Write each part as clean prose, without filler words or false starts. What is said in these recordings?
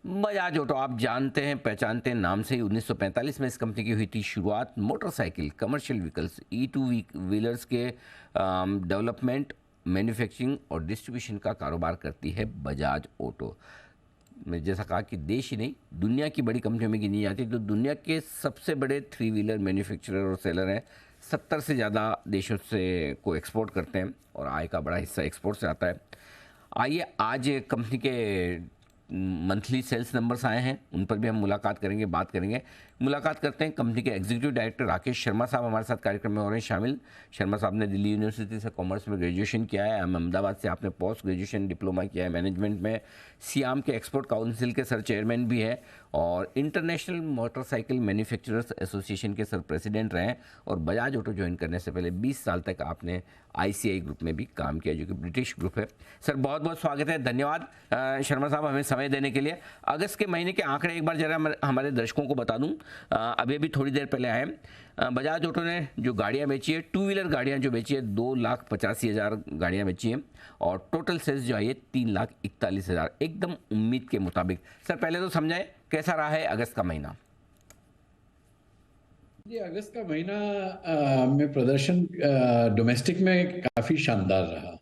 Bajaj auto आप जानते हैं पहचानते हैं नाम से ही। 1945 में इस कंपनी की हुई थी शुरुआत। मोटरसाइकिल, कमर्शियल व्हीकल्स, ई टू व्हीलर्स के डेवलपमेंट, मैन्युफैक्चरिंग और डिस्ट्रीब्यूशन का कारोबार करती है बजाज ऑटो। मैं जैसा कहा कि देश ही नहीं दुनिया की बड़ी कंपनियों में गिनी जाती है। तो दुनिया के सबसे बड़े थ्री व्हीलर मैन्युफैक्चरर और सेलर हैं। 70 से ज़्यादा देशों से को एक्सपोर्ट करते हैं और आय का बड़ा हिस्सा एक्सपोर्ट से आता है। आइए आज कंपनी के मंथली सेल्स नंबर्स आए हैं, उन पर भी हम मुलाकात करेंगे, बात करेंगे। मुलाकात करते हैं कंपनी के एग्जीक्यूटिव डायरेक्टर राकेश शर्मा साहब हमारे साथ कार्यक्रम में हो रहे हैं शामिल। शर्मा साहब ने दिल्ली यूनिवर्सिटी से कॉमर्स में ग्रेजुएशन किया है। अहमदाबाद से आपने पोस्ट ग्रेजुएशन डिप्लोमा किया है मैनेजमेंट में। सियाम के एक्सपोर्ट काउंसिल के सर चेयरमैन भी है और इंटरनेशनल मोटरसाइकिल मैन्युफैक्चरर्स एसोसिएशन के सर प्रेसिडेंट रहे हैं। और बजाज ऑटो ज्वाइन करने से पहले 20 साल तक आपने आईसीआई ग्रुप में भी काम किया, जो कि ब्रिटिश ग्रुप है। सर बहुत बहुत स्वागत है, धन्यवाद शर्मा साहब हमें समय देने के लिए। अगस्त के महीने के आंकड़े एक बार जरा हमारे दर्शकों को बता दूं। अभी अभी थोड़ी देर पहले आए। बजाज ऑटो ने जो गाड़ियां बेची है, टू व्हीलर गाड़ियां जो बेची है, 2,85,000 गाड़ियां बेची हैं और टोटल सेल्स जो आई है 3,41,000, एकदम उम्मीद के मुताबिक। सर पहले तो समझाएं कैसा रहा है अगस्त का महीना। ये अगस्त का महीना में प्रदर्शन डोमेस्टिक में काफी शानदार रहा।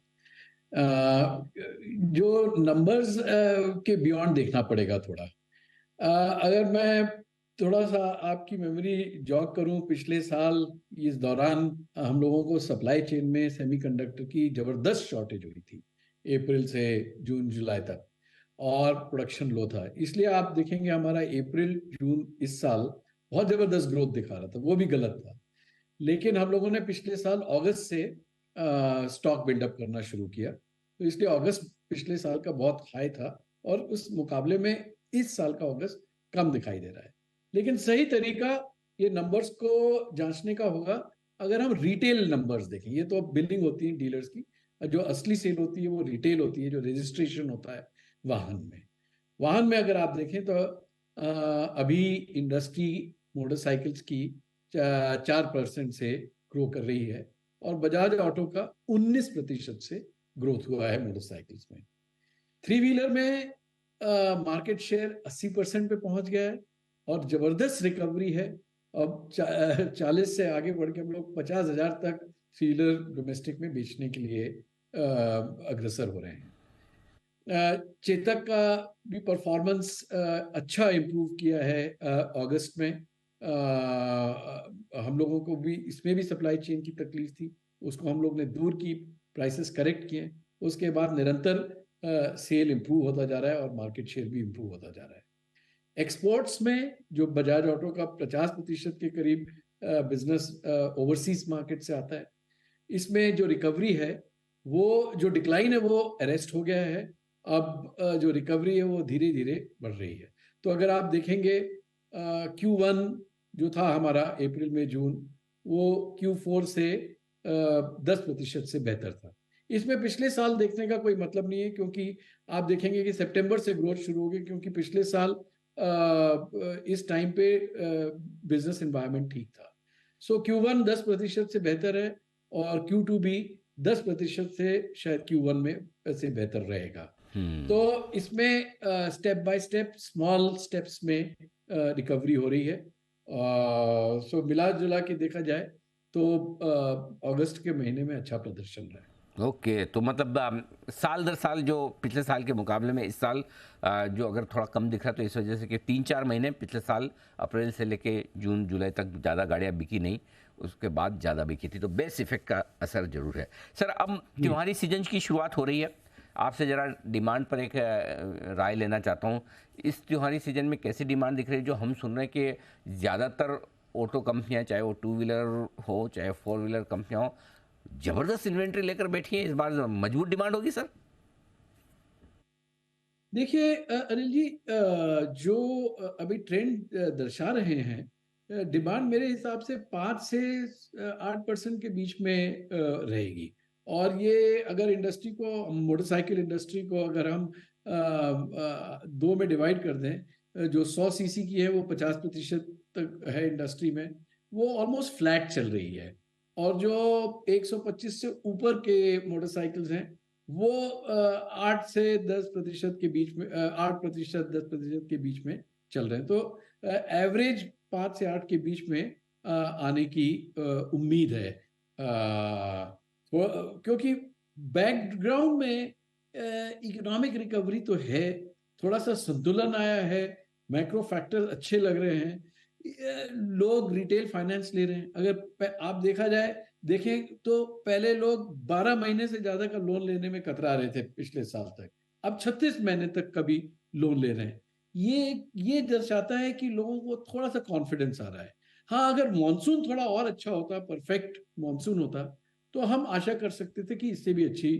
जो नंबर्स के बियॉन्ड देखना पड़ेगा थोड़ा। अगर मैं थोड़ा सा आपकी मेमोरी जॉग करूं, पिछले साल इस दौरान हम लोगों को सप्लाई चेन में सेमीकंडक्टर की जबरदस्त शॉर्टेज हुई थी, अप्रैल से जून जुलाई तक, और प्रोडक्शन लो था। इसलिए आप देखेंगे हमारा अप्रैल जून इस साल बहुत जबरदस्त ग्रोथ दिखा रहा था, वो भी गलत था। लेकिन हम लोगों ने पिछले साल अगस्त से स्टॉक बिल्डअप करना शुरू किया, तो इसलिए अगस्त पिछले साल का बहुत हाई था और उस मुकाबले में इस साल का अगस्त कम दिखाई दे रहा है। लेकिन सही तरीका ये नंबर्स को जांचने का होगा अगर हम रिटेल नंबर्स देखें। ये तो बिलिंग होती है डीलर्स की, जो असली सेल होती है वो रिटेल होती है, जो रजिस्ट्रेशन होता है वाहन में अगर आप देखें तो अभी इंडस्ट्री मोटरसाइकिल्स की 4% से ग्रो कर रही है और बजाज ऑटो का 19% से ग्रोथ हुआ है मोटरसाइकिल्स में। थ्री व्हीलर में मार्केट शेयर 80% पे पहुंच गया है और जबरदस्त रिकवरी है। अब 40 से आगे बढ़ के हम लोग 50,000 तक थ्री व्हीलर डोमेस्टिक में बेचने के लिए अग्रसर हो रहे हैं। चेतक का भी परफॉर्मेंस अच्छा इम्प्रूव किया है अगस्त में। हम लोगों को भी इसमें भी सप्लाई चेन की तकलीफ थी, उसको हम लोग ने दूर की, प्राइसेस करेक्ट किए। उसके बाद निरंतर सेल इम्प्रूव होता जा रहा है और मार्केट शेयर भी इम्प्रूव होता जा रहा है। एक्सपोर्ट्स में जो बजाज ऑटो का 50% के करीब बिजनेस ओवरसीज मार्केट से आता है, इसमें जो रिकवरी है, वो जो डिक्लाइन है वो अरेस्ट हो गया है। अब जो रिकवरी है वो धीरे धीरे बढ़ रही है। तो अगर आप देखेंगे Q1 जो था हमारा अप्रैल में जून, वो Q4 से 10% से बेहतर था। इसमें पिछले साल देखने का कोई मतलब नहीं है, क्योंकि आप देखेंगे कि सितंबर से ग्रोथ शुरू हो गई, क्योंकि पिछले साल इस टाइम पे बिजनेस एनवायरनमेंट ठीक था। सो Q1 10% से बेहतर है और Q2 भी 10% से शायद Q1 में से बेहतर रहेगा। तो इसमें step by step, small steps में रिकवरी हो रही है। सो मिला जुला के देखा जाए तो अगस्त के महीने में अच्छा प्रदर्शन रहा है। ओके, तो मतलब साल दर साल जो पिछले साल के मुकाबले में इस साल जो अगर थोड़ा कम दिख रहा है तो इस वजह से कि 3-4 महीने पिछले साल अप्रैल से लेके जून जुलाई तक ज़्यादा गाड़ियाँ बिकी नहीं, उसके बाद ज़्यादा बिकी थी, तो बेस इफेक्ट का असर जरूर है। सर अब त्योहारी सीजन की शुरुआत हो रही है, आपसे ज़रा डिमांड पर एक राय लेना चाहता हूँ। इस त्योहारी सीजन में कैसी डिमांड दिख रही है? जो हम सुन रहे हैं कि ज़्यादातर ऑटो कंपनियाँ, चाहे वो टू व्हीलर हो चाहे फोर व्हीलर कंपनियाँ हो, जबरदस्त इन्वेंट्री लेकर बैठी है। इस बार मजबूत डिमांड होगी सर। देखिए अनिल जी, जो अभी ट्रेंड दर्शा रहे हैं, डिमांड मेरे हिसाब से 5 से 8% के बीच में रहेगी। और ये अगर इंडस्ट्री को, मोटरसाइकिल इंडस्ट्री को अगर हम दो में डिवाइड कर दें, जो 100 सीसी की है वो 50% तक है इंडस्ट्री में, वो ऑलमोस्ट फ्लैट चल रही है। और जो 125 से ऊपर के मोटरसाइकिल्स हैं वो 8 से 10% के बीच में 8% 10% के बीच में चल रहे हैं। तो एवरेज 5 से 8 के बीच में आने की उम्मीद है। क्योंकि बैकग्राउंड में इकोनॉमिक रिकवरी तो है, थोड़ा सा संतुलन आया है, मैक्रो फैक्टर अच्छे लग रहे हैं, लोग रिटेल फाइनेंस ले रहे हैं। अगर आप देखें तो पहले लोग 12 महीने से ज्यादा का लोन लेने में कतरा रहे थे पिछले साल तक, अब 36 महीने तक का भी लोन ले रहे हैं। ये दर्शाता है कि लोगों को थोड़ा सा कॉन्फिडेंस आ रहा है। हाँ, अगर मानसून थोड़ा और अच्छा होता, परफेक्ट मानसून होता, तो हम आशा कर सकते थे कि इससे भी अच्छी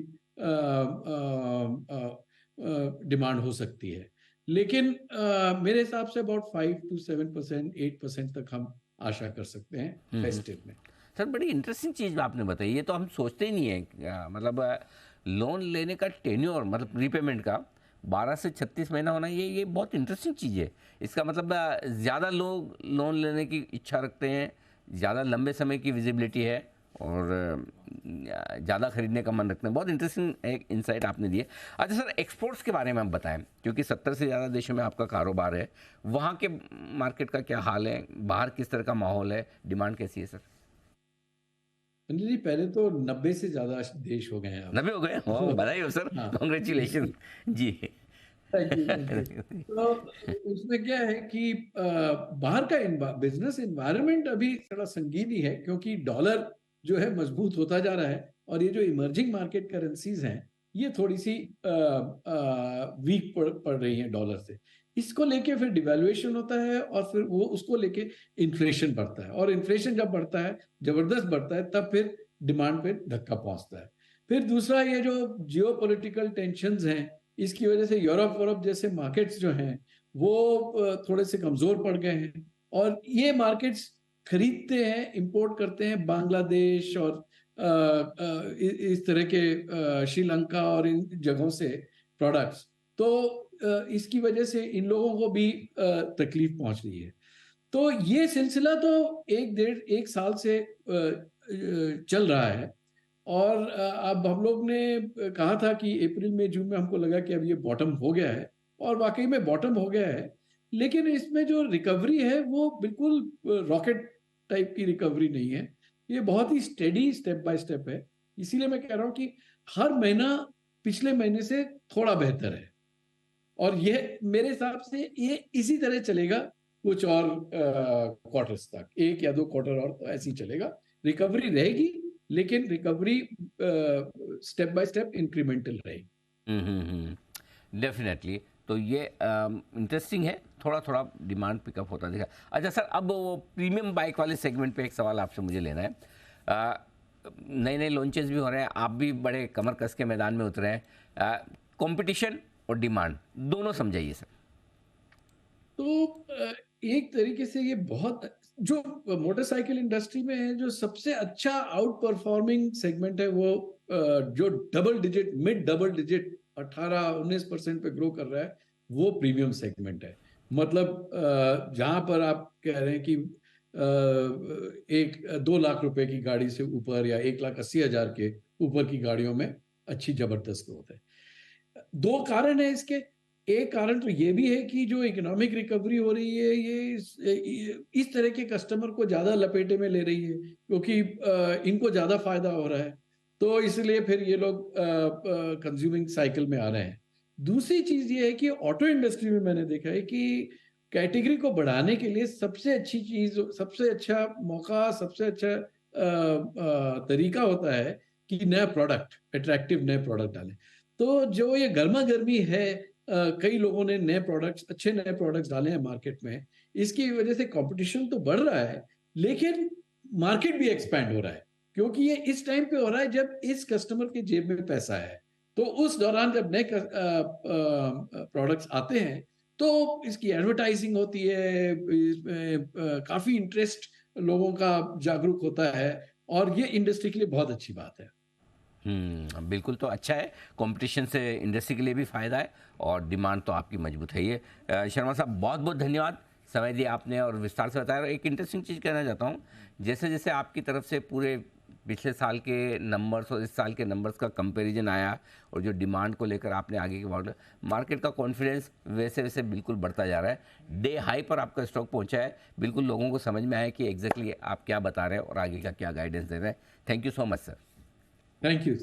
डिमांड हो सकती है। लेकिन मेरे हिसाब से अबाउट 5 to 7%, 8% तक हम आशा कर सकते हैं फेस्टिव में। सर बड़ी इंटरेस्टिंग चीज़ आपने बताई, ये तो हम सोचते ही नहीं है। मतलब लोन लेने का टेन्योर मतलब रीपेमेंट का 12 से 36 महीना होना, ये बहुत इंटरेस्टिंग चीज़ है। इसका मतलब ज़्यादा लोग लोन लेने की इच्छा रखते हैं, ज़्यादा लंबे समय की विजिबिलिटी है और ज़्यादा खरीदने का मन रखते हैं। बहुत इंटरेस्टिंग एक इंसाइट आपने दिए। अच्छा सर, एक्सपोर्ट्स के बारे में आप बताएं, क्योंकि 70 से ज़्यादा देशों में आपका कारोबार है। वहाँ के मार्केट का क्या हाल है, बाहर किस तरह का माहौल है, डिमांड कैसी है सर? अनिल जी, पहले तो 90 से ज्यादा देश हो गए हैं अब। 90 हो गए? वाह, तो बधाई हो सर, हाँ, congratulation ji. Thank you, thank you. तो उसमें क्या है कि बाहर का बिजनेस एनवायरनमेंट अभी थोड़ा संगीन ही है, क्योंकि डॉलर जो है मजबूत होता जा रहा है, और ये जो इमर्जिंग मार्केट करेंसीज हैं, ये थोड़ी सी वीक पड़ रही हैं डॉलर से। इसको लेके फिर डिवेल्युएशन होता है, और फिर वो उसको लेके इन्फ्लेशन बढ़ता है, और इन्फ्लेशन जब बढ़ता है, जबरदस्त बढ़ता है, तब फिर डिमांड पे धक्का पहुंचता है। फिर दूसरा, ये जो जियो पोलिटिकल टेंशन हैं, इसकी वजह से यूरोप वोरोप जैसे मार्केट्स जो हैं, वो थोड़े से कमजोर पड़ गए हैं। और ये मार्केट्स खरीदते हैं, इंपोर्ट करते हैं बांग्लादेश और इस तरह के श्रीलंका और इन जगहों से प्रोडक्ट्स। तो इसकी वजह से इन लोगों को भी तकलीफ पहुंच रही है। तो ये सिलसिला तो 1 साल से चल रहा है। और अब हम लोग ने कहा था कि अप्रैल में जून में हमको लगा कि अब ये बॉटम हो गया है, और वाकई में बॉटम हो गया है। लेकिन इसमें जो रिकवरी है वो बिल्कुल रॉकेट टाइप की रिकवरी नहीं है, ये बहुत ही स्टेडी स्टेप बाय स्टेप है। इसीलिए मैं कह रहा हूँ कि हर महीना पिछले महीने से थोड़ा बेहतर है, और ये मेरे हिसाब से ये इसी तरह चलेगा कुछ और क्वार्टर्स तक, 1 या 2 क्वार्टर और तो ऐसे ही चलेगा। रिकवरी रहेगी, लेकिन recovery step by step incremental रहेगी। डेफिनेटली। तो ये इंटरेस्टिंग है, थोड़ा थोड़ा डिमांड पिकअप होता दिखा। अच्छा सर, अब वो प्रीमियम बाइक वाले सेगमेंट पे एक सवाल आपसे मुझे लेना है। नए नए लॉन्चेस भी हो रहे हैं, आप भी बड़े कमर कस के मैदान में उतरे हैं। कंपटीशन और डिमांड दोनों समझाइए सर। तो एक तरीके से ये बहुत, जो मोटरसाइकिल इंडस्ट्री में है, जो सबसे अच्छा आउट परफॉर्मिंग सेगमेंट है, वो जो मिड डबल डिजिट 18-19% पे ग्रो कर रहा है, वो प्रीमियम सेगमेंट है। मतलब जहां पर आप कह रहे हैं कि 1-2 लाख रुपए की गाड़ी से ऊपर, या 1,80,000 के ऊपर की गाड़ियों में अच्छी जबरदस्त ग्रोथ है। 2 कारण है इसके। एक कारण तो ये भी है कि जो इकोनॉमिक रिकवरी हो रही है, ये इस तरह के कस्टमर को ज्यादा लपेटे में ले रही है, क्योंकि इनको ज्यादा फायदा हो रहा है, तो इसलिए फिर ये लोग कंज्यूमिंग साइकिल में आ रहे हैं। दूसरी चीज ये है कि ऑटो इंडस्ट्री में मैंने देखा है कि कैटेगरी को बढ़ाने के लिए सबसे अच्छी चीज, सबसे अच्छा मौका, सबसे अच्छा तरीका होता है कि नया प्रोडक्ट, अट्रैक्टिव नए प्रोडक्ट डालें। तो जो ये गर्मा गर्मी है, कई लोगों ने अच्छे नए प्रोडक्ट्स डाले हैं मार्केट में, इसकी वजह से कंपटीशन तो बढ़ रहा है, लेकिन मार्केट भी एक्सपैंड हो रहा है, क्योंकि ये इस टाइम पे हो रहा है जब इस कस्टमर के जेब में पैसा है। तो उस दौरान जब नए प्रोडक्ट्स आते हैं, तो इसकी एडवर्टाइजिंग होती है, इसमें काफी इंटरेस्ट लोगों का जागरूक होता है, और ये इंडस्ट्री के लिए बहुत अच्छी बात है। बिल्कुल, तो अच्छा है, कंपटीशन से इंडस्ट्री के लिए भी फ़ायदा है और डिमांड तो आपकी मजबूत है। ये शर्मा साहब, बहुत बहुत धन्यवाद, समय दिया आपने और विस्तार से बताया। और एक इंटरेस्टिंग चीज़ कहना चाहता हूँ, जैसे जैसे आपकी तरफ से पूरे पिछले साल के नंबर्स और इस साल के नंबर्स का कंपैरिजन आया और जो डिमांड को लेकर आपने आगे के मार्केट का कॉन्फिडेंस वैसे वैसे बिल्कुल बढ़ता जा रहा है। डे हाई पर आपका स्टॉक पहुंचा है, बिल्कुल लोगों को समझ में आया कि एग्जैक्टली आप क्या बता रहे हैं और आगे का क्या गाइडेंस दे रहे हैं। Thank you so much sir. Thank you.